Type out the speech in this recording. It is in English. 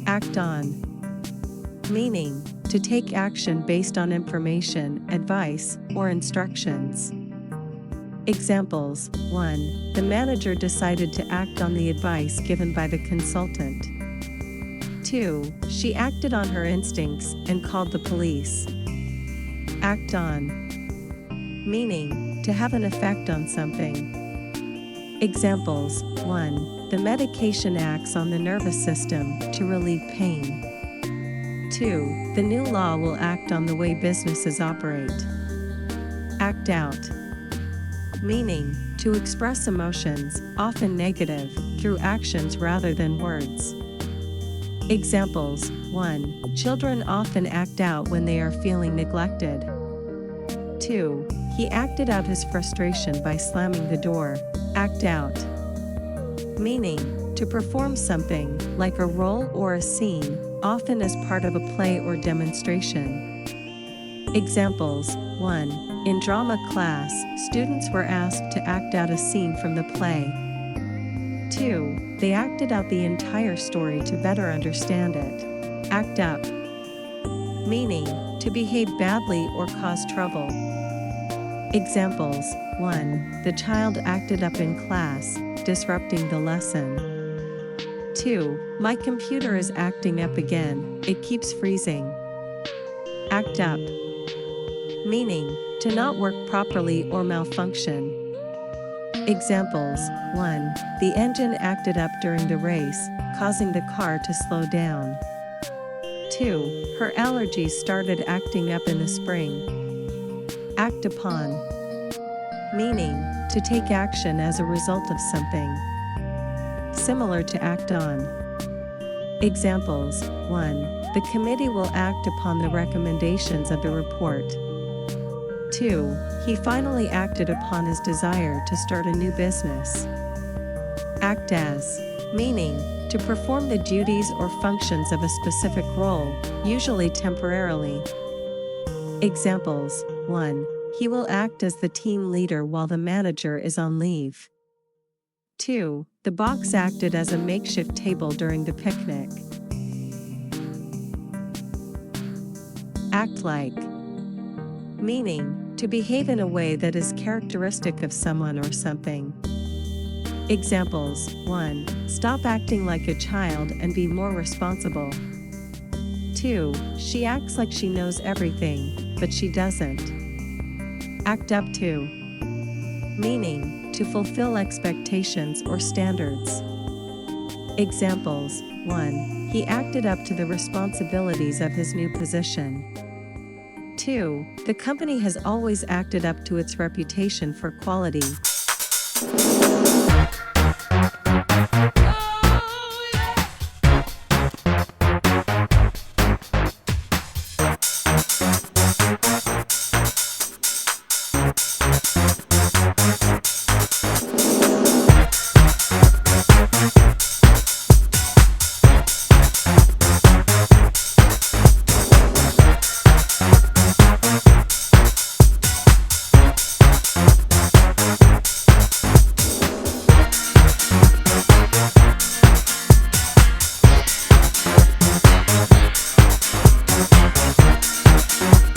Act on. Meaning, to take action based on information, advice, or instructions. Examples: 1. The manager decided to act on the advice given by the consultant. 2. She acted on her instincts and called the police. Act on. Meaning, to have an effect on something. Examples: 1. The medication acts on the nervous system to relieve pain. 2. The new law will act on the way businesses operate. Act out. Meaning, to express emotions, often negative, through actions rather than words. Examples: 1. Children often act out when they are feeling neglected. 2. He acted out his frustration by slamming the door. Act out. Meaning, to perform something, like a role or a scene, often as part of a play or demonstration. Examples: 1. In drama class, students were asked to act out a scene from the play. 2. They acted out the entire story to better understand it. Act up. Meaning, to behave badly or cause trouble. Examples: 1. The child acted up in class, disrupting the lesson. 2. My computer is acting up again, it keeps freezing. Act up. Meaning, to not work properly or malfunction. Examples: 1. The engine acted up during the race, causing the car to slow down. 2. Her allergies started acting up in the spring. Act upon. Meaning, to take action as a result of something. Similar to act on. Examples: 1. The committee will act upon the recommendations of the report. 2. He finally acted upon his desire to start a new business. Act as. Meaning, to perform the duties or functions of a specific role, usually temporarily. Examples: 1. He will act as the team leader while the manager is on leave. 2. The box acted as a makeshift table during the picnic. Act like. Meaning, to behave in a way that is characteristic of someone or something. Examples: 1. Stop acting like a child and be more responsible. 2. She acts like she knows everything, but she doesn't. Act up to. Meaning, to fulfill expectations or standards. Examples: 1. He acted up to the responsibilities of his new position. 2. The company has always acted up to its reputation for quality.